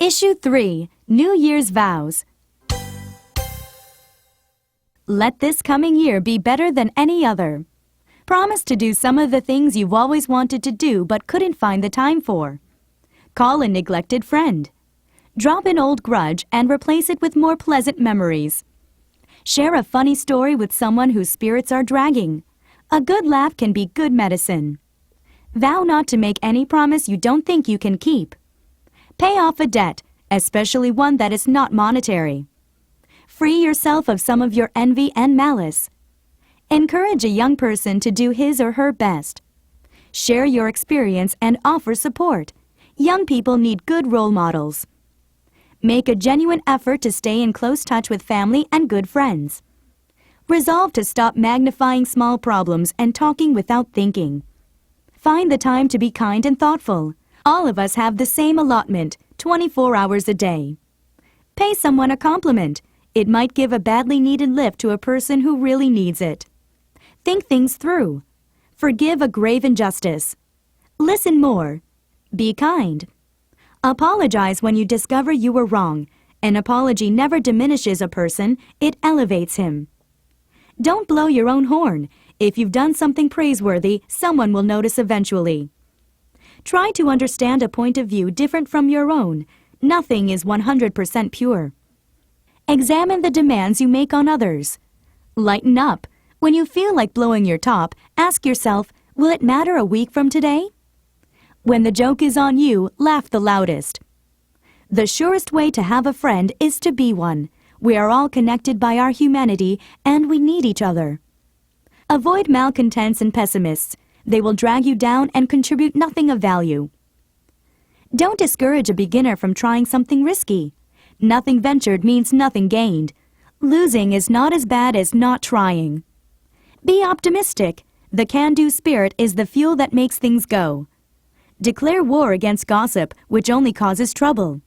Issue 3, New Year's Vows. Let this coming year be better than any other. Promise to do some of the things you've always wanted to do but couldn't find the time for. Call a neglected friend. Drop an old grudge and replace it with more pleasant memories. Share a funny story with someone whose spirits are dragging. A good laugh can be good medicine. Vow not to make any promise you don't think you can keep. Pay off a debt, especially one that is not monetary. Free yourself of some of your envy and malice. Encourage a young person to do his or her best. Share your experience and offer support. Young people need good role models. Make a genuine effort to stay in close touch with family and good friends. Resolve to stop magnifying small problems and talking without thinking. Find the time to be kind and thoughtful. All of us have the same allotment, 24 hours a day. Pay someone a compliment. It might give a badly needed lift to a person who really needs it. Think things through. Forgive a grave injustice. Listen more. Be kind. Apologize when you discover you were wrong. An apology never diminishes a person, it elevates him. Don't blow your own horn. If you've done something praiseworthy, someone will notice eventually. Try to understand a point of view different from your own. Nothing is 100% pure. Examine the demands you make on others. Lighten up. When you feel like blowing your top, ask yourself, will it matter a week from today? When the joke is on you, laugh the loudest. The surest way to have a friend is to be one. We are all connected by our humanity, and we need each other. Avoid malcontents and pessimists. They will drag you down and contribute nothing of value. Don't discourage a beginner from trying something risky. Nothing ventured means nothing gained. Losing is not as bad as not trying. Be optimistic. The can-do spirit is the fuel that makes things go. Declare war against gossip, which only causes trouble.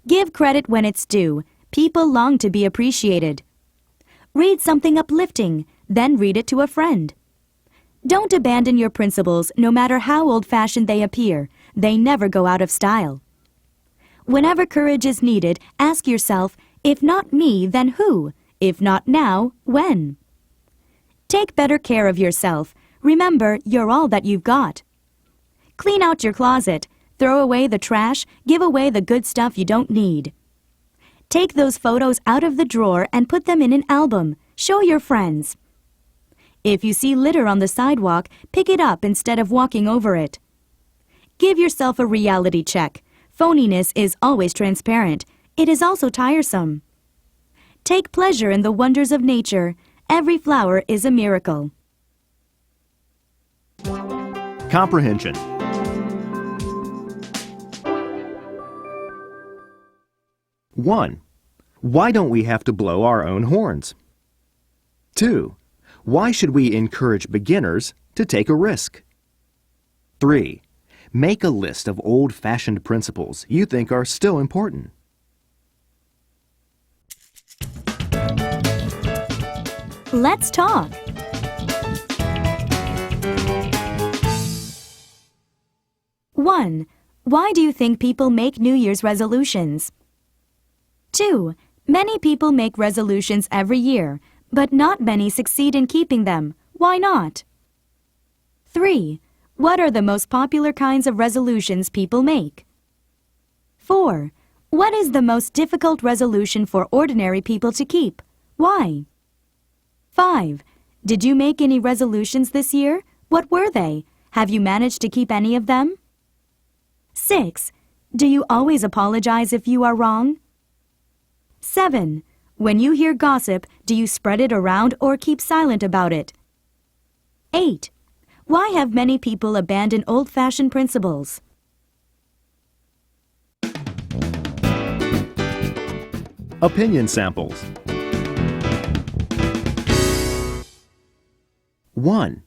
Give credit when it's due. People long to be appreciated. Read something uplifting, then read it to a friend. Don't abandon your principles, no matter how old-fashioned they appear. They never go out of style. Whenever courage is needed, ask yourself, if not me, then who? If not now, when? Take better care of yourself. Remember, you're all that you've got. Clean out your closet. Throw away the trash. Give away the good stuff you don't need. Take those photos out of the drawer and put them in an album. Show your friends. If you see litter on the sidewalk, pick it up instead of walking over it. Give yourself a reality check. Phoniness is always transparent. It is also tiresome. Take pleasure in the wonders of nature. Every flower is a miracle. Comprehension. 1. Why don't we have to blow our own horns? 2. Why should we encourage beginners to take a risk? 3. Make a list of old-fashioned principles you think are still important. Let's talk. 1. Why do you think people make New Year's resolutions? 2. Many people make resolutions every year, but not many succeed in keeping them. Why not? 3. What are the most popular kinds of resolutions people make? 4. What is the most difficult resolution for ordinary people to keep? Why? 5. Did you make any resolutions this year? What were they? Have you managed to keep any of them? 6. Do you always apologize if you are wrong? 7. When you hear gossip, do you spread it around or keep silent about it? 8. Why have many people abandoned old-fashioned principles? Opinion samples. 1.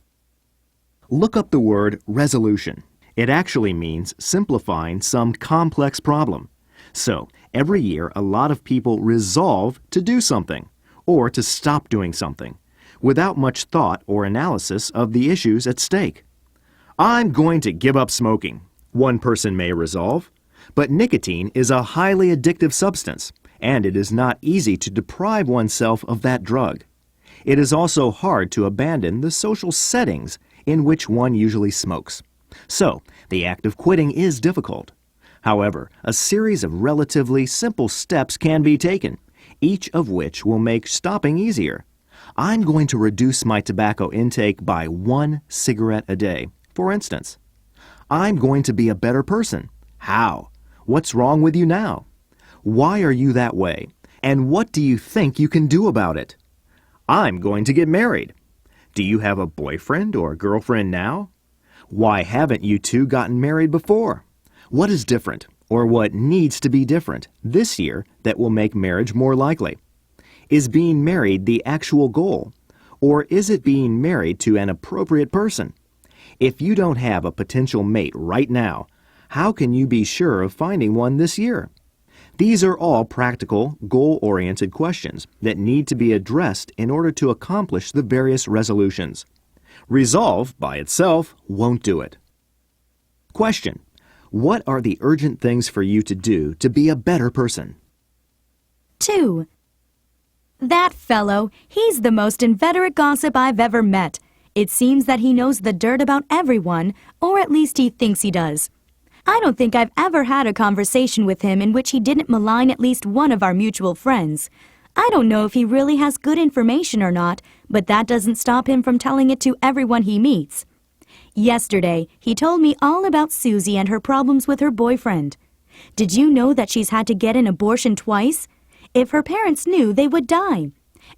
Look up the word resolution. It actually means simplifying some complex problem. So, every year a lot of people resolve to do something, or to stop doing something, without much thought or analysis of the issues at stake. I'm going to give up smoking, one person may resolve. But nicotine is a highly addictive substance, and it is not easy to deprive oneself of that drug. It is also hard to abandon the social settings in which one usually smokes. So, the act of quitting is difficult. However, a series of relatively simple steps can be taken, each of which will make stopping easier. I'm going to reduce my tobacco intake by 1 cigarette a day, for instance. I'm going to be a better person. How? What's wrong with you now? Why are you that way? And what do you think you can do about it? I'm going to get married. Do you have a boyfriend or girlfriend now? Why haven't you two gotten married before? What is different, or what needs to be different, this year that will make marriage more likely? Is being married the actual goal, or is it being married to an appropriate person? If you don't have a potential mate right now, how can you be sure of finding one this year? These are all practical, goal-oriented questions that need to be addressed in order to accomplish the various resolutions. Resolve by itself won't do it. Question: what are the urgent things for you to do to be a better person? 2. That fellow, he's the most inveterate gossip I've ever met. It seems that he knows the dirt about everyone, or at least he thinks he does. I don't think I've ever had a conversation with him in which he didn't malign at least one of our mutual friends. I don't know if he really has good information or not, but that doesn't stop him from telling it to everyone he meets. Yesterday, he told me all about Susie and her problems with her boyfriend. Did you know that she's had to get an abortion twice? If her parents knew, they would die.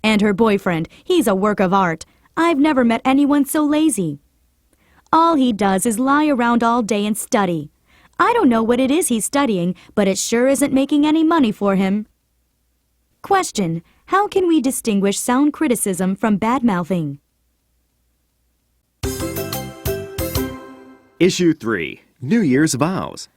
And her boyfriend, he's a work of art. I've never met anyone so lazy. All he does is lie around all day and study. I don't know what it is he's studying, but it sure isn't making any money for him. Question: how can we distinguish sound criticism from bad-mouthing? Issue 3. New Year's Vows.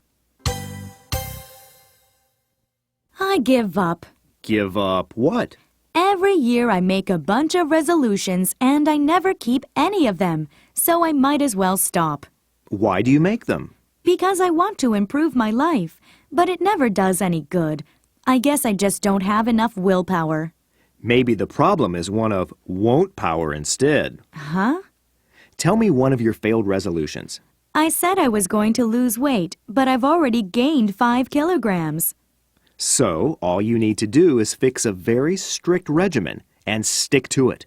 I give up. Give up what? Every year I make a bunch of resolutions and I never keep any of them, so I might as well stop. Why do you make them? Because I want to improve my life, but it never does any good. I guess I just don't have enough willpower. Maybe the problem is one of won't power instead. Huh? Tell me one of your failed resolutions. I said I was going to lose weight, but I've already gained 5 kilograms. So, all you need to do is fix a very strict regimen and stick to it.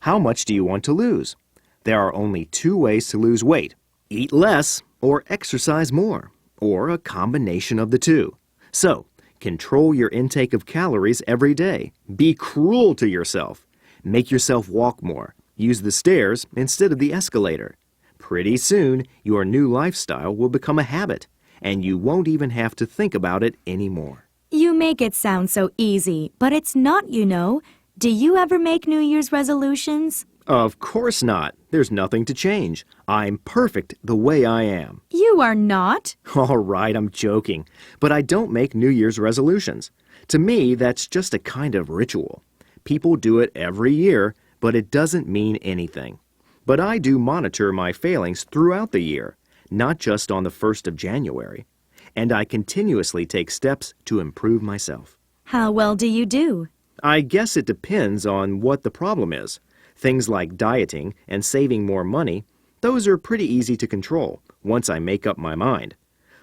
How much do you want to lose? There are only 2 ways to lose weight: eat less or exercise more, or a combination of the two. So, control your intake of calories every day. Be cruel to yourself. Make yourself walk more. Use the stairs instead of the escalator. Pretty soon, your new lifestyle will become a habit, and you won't even have to think about it anymore. You make it sound so easy, but it's not, you know. Do you ever make New Year's resolutions? Of course not. There's nothing to change. I'm perfect the way I am. You are not. All right, I'm joking. But I don't make New Year's resolutions. To me, that's just a kind of ritual. People do it every year, but it doesn't mean anything. But I do monitor my failings throughout the year, not just on the 1st of January. And I continuously take steps to improve myself. How well do you do? I guess it depends on what the problem is. Things like dieting and saving more money, those are pretty easy to control once I make up my mind.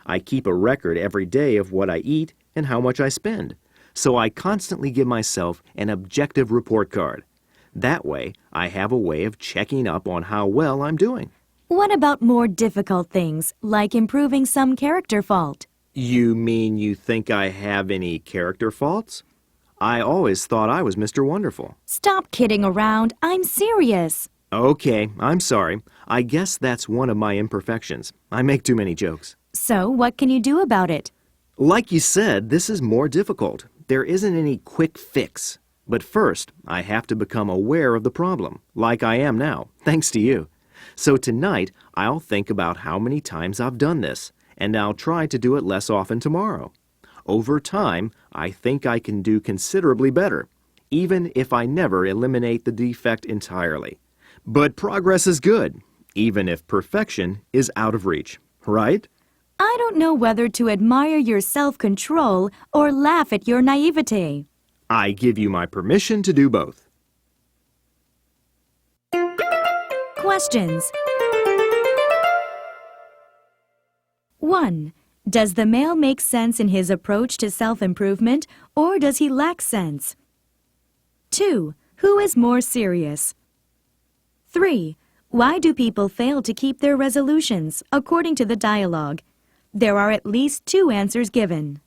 I keep a record every day of what I eat and how much I spend, so I constantly give myself an objective report card. That way, I have a way of checking up on how well I'm doing. What about more difficult things, like improving some character fault? You mean you think I have any character faults? I always thought I was Mr. Wonderful. Stop kidding around. I'm serious. Okay, I'm sorry. I guess that's one of my imperfections. I make too many jokes. So, what can you do about it? Like you said, this is more difficult. There isn't any quick fix. But first, I have to become aware of the problem, like I am now, thanks to you. So tonight, I'll think about how many times I've done this, and I'll try to do it less often tomorrow. Over time, I think I can do considerably better, even if I never eliminate the defect entirely. But progress is good, even if perfection is out of reach, right? I don't know whether to admire your self-control or laugh at your naivete. I give you my permission to do both. Questions. 1. Does the male make sense in his approach to self-improvement, or does he lack sense? 2. Who is more serious? 3. Why do people fail to keep their resolutions, according to the dialogue? There are at least 2 answers given.